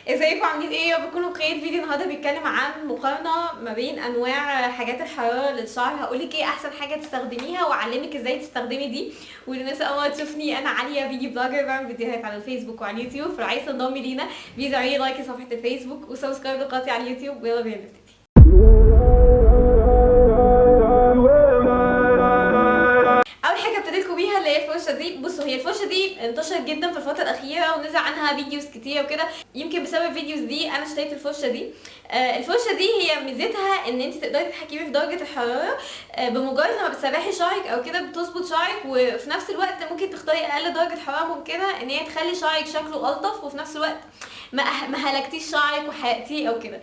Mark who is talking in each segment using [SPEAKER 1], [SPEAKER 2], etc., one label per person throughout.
[SPEAKER 1] ازيكم عاملين ايه؟ يا بكونوا بخير. فيديو النهارده بيتكلم عن مقارنه ما بين انواع حاجات الحراره للشعر. هقولك ايه احسن حاجه تستخدميها واعلمك ازاي تستخدمي دي. وللناس اول ما تشوفني، انا عليا فيديو بلوجر، بعمل فيديوهات على الفيسبوك وعلى اليوتيوب، فلو عايز تنضمي لينا بليز اعملي لايك لصفحه الفيسبوك وسبسكرايب لقناتي على اليوتيوب، ويلا بينا نبتدي. اول حاجه ابتديتكم بيها اللي هي الفرشه دي. بصوا، هي الفرشه دي انتشرت جدا في الفتره الاخيره ونزل عنها فيديوز كتير وكده. يمكن بسبب الفيديوز دي انا اشتريت الفرشه دي. الفرشه دي هي ميزتها ان انت تقدري تتحكمي في درجه الحراره. بمجرد لما بتسرحي شعرك او كده بتظبط شعرك، وفي نفس الوقت ممكن تختاري اقل درجه حراره ممكنه ان هي تخلي شعرك شكله الطف، وفي نفس الوقت ما هلكتيش شعرك وحرقتيه او كده.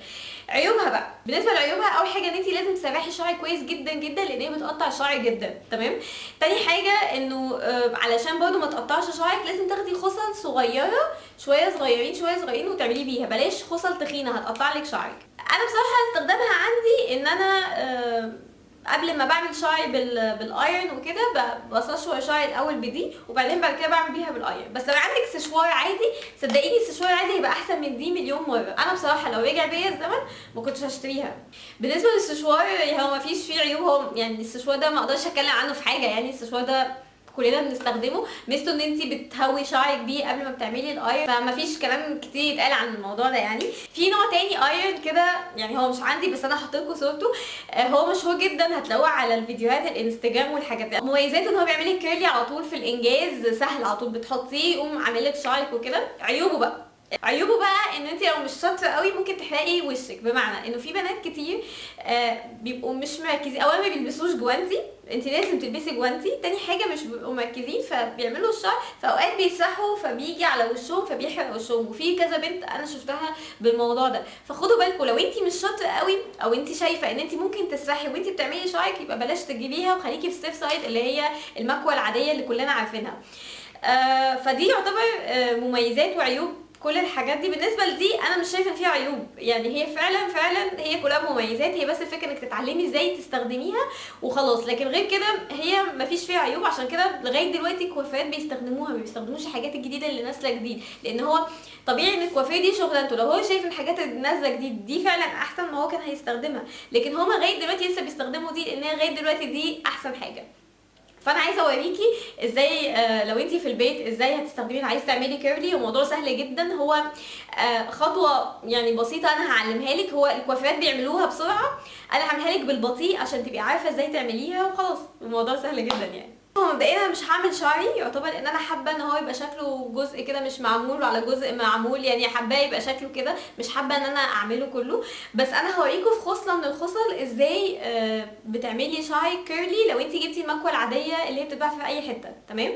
[SPEAKER 1] عيوبها بقى، بالنسبه لعيوبها، اول حاجه ان انت لازم تسرحي شعرك كويس جدا جدا لان هي بتقطع الشعر جدا. تمام. تاني حاجه انه علشان برضو ما تقطعش شعرك لازم تاخدي خصل صغيره، شويه صغيرين وتعملي بيها، بلاش خصل تخينه هتقطع لك شعرك. انا بصراحه استخدامها عندي ان انا قبل ما بعمل شعري بالايرن وكده بسشور شعري الاول بدي، وبعدين بعد كده بعمل بيها بالايرن. بس لو عندك سشوار عادي، صدقيني السشوار عادي هيبقى احسن من دي مليون مره. انا بصراحه لو رجع بيا الزمن ما كنتش هشتريها. بالنسبه للسشوار هو ما فيش فيه عيوب، هو يعني السشوار ده ما اقدرش اتكلم عنه في حاجه، يعني السشوار ده كلنا بنستخدمه. ميزته ان انت بتهوي شعرك بيه قبل ما بتعملي الايرن، فمفيش كلام كتير يتقال عن الموضوع ده. يعني في نوع تاني ايرن كده، يعني هو مش عندي بس انا هحط لكم صورته. هو مشهور جدا، هتلاقوه على الفيديوهات الانستجرام والحاجات دي. مميزاته ان هو بيعمل لك كيرلي على طول في الانجاز، سهل على طول بتحطيه يقوم عامل لك شعرك وكده. عيوبه بقى ان انت لو مش شاطره قوي ممكن تحرقي وشك، بمعنى انه في بنات كتير بيبقوا مش مركزين. اولا ما بيلبسوش جوانتي، انت لازم تلبسي جوانتي. تاني حاجه مش بيبقوا مركزين فبيعملوا الشعر، فاوقات بيسرحوا فبيجي على وشهم فبيحرق وشهم، وفي كذا بنت انا شفتها بالموضوع ده. فخدوا بالكم لو انت مش شاطره قوي او انت شايفه ان انت ممكن تسرحي وانت بتعملي شعرك، يبقى بلاش تجيبيها وخليكي في السيف سايد اللي هي المكوه العاديه اللي كلنا عارفينها. فدي يعتبر مميزات وعيوب كل الحاجات دي. بالنسبه لدي انا مش شايفه ان فيها عيوب، يعني هي فعلا هي كلها مميزات. هي بس الفكره انك تتعلمي ازاي تستخدميها وخلاص، لكن غير كده هي مفيش فيها عيوب. عشان كده لغايه دلوقتي الكوافيرات بيستخدموها، ما بيستخدموش الحاجات الجديده اللي نازله جديد، لان هو طبيعي ان الكوافير دي شغلانته. لو هو شايف ان الحاجات اللي نازله جديد دي فعلا احسن ما هو كان هيستخدمها، لكن هما لغايه دلوقتي لسه بيستخدموا دي لان هي لغايه دلوقتي دي احسن حاجه. فانا عايزه اوريكي ازاي لو انتي في البيت ازاي هتستخدمي. عايزه تعملي كيرلي، الموضوع سهل جدا. هو خطوه يعني بسيطه انا هعلمها لك. هو الكوافيرات بيعملوها بسرعه، انا هعملها لك بالبطيء عشان تبقي عارفه ازاي تعمليها وخلاص. الموضوع سهل جدا يعني. هو مبدئيا انا مش هعمل شعري يعتبر، ان انا حابه ان هو يبقى شكله جزء كده مش معمول وعلى جزء معمول، يعني حابه يبقى شكله كده، مش حابه ان انا اعمله كله. بس انا هوريكم في خصله من الخصل ازاي بتعملي شعرك كيرلي لو انت جبتي المكوه العاديه اللي هي بتتباع في اي حته. تمام.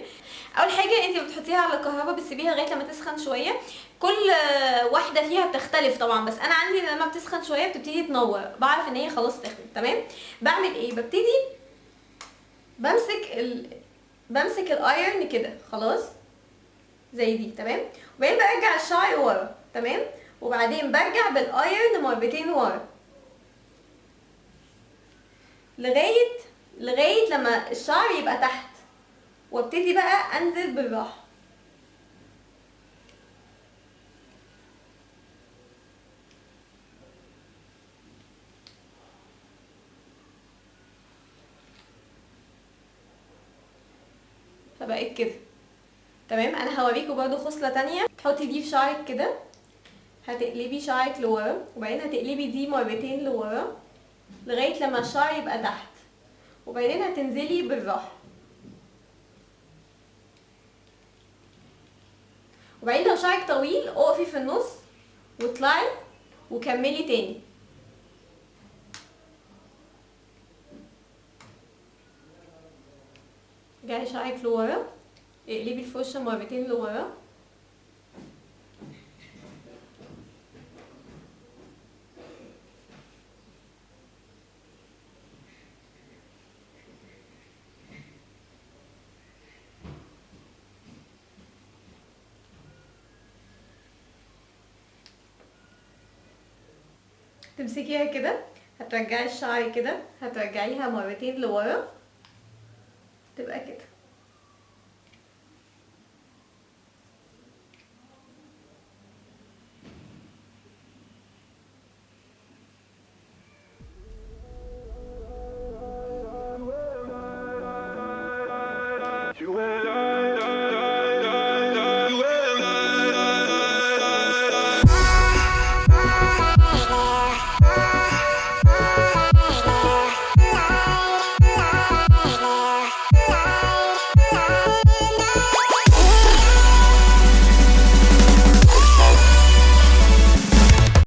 [SPEAKER 1] اول حاجه انت بتحطيها على الكهرباء، بتسيبيها لغايه لما تسخن شويه. كل واحده فيها بتختلف طبعا، بس انا عندي لما بتسخن شويه بتبتدي تنور، بعرف ان هي خلاص سخنت. تمام. بعمل ايه؟ بمسك الايرن كده خلاص زي دي. تمام. وبعدين برجع الشعر ورا. تمام. وبعدين برجع بالايرن مرتين ورا لغايه لما الشعر يبقى تحت، وابتدي بقى انزل بالراحه. فبقيت كده. تمام. انا هوريكم برضو خصله تانية. تحطي دي في شعرك كده، هتقلبي شعرك لورا، وبعدين هتقلبي دي مرتين لورا لغايه لما الشعر يبقى تحت، وبعدين هتنزلي بالراحه. وبعدين لو شعرك طويل اقفي في النص واطلعي وكملي تاني. رجعي شعرك لورا، اقلبي الفرشه مرتين لورا، تمسكيها كده، هترجعي الشعر كده، هترجعيها مرتين لورا، تبقى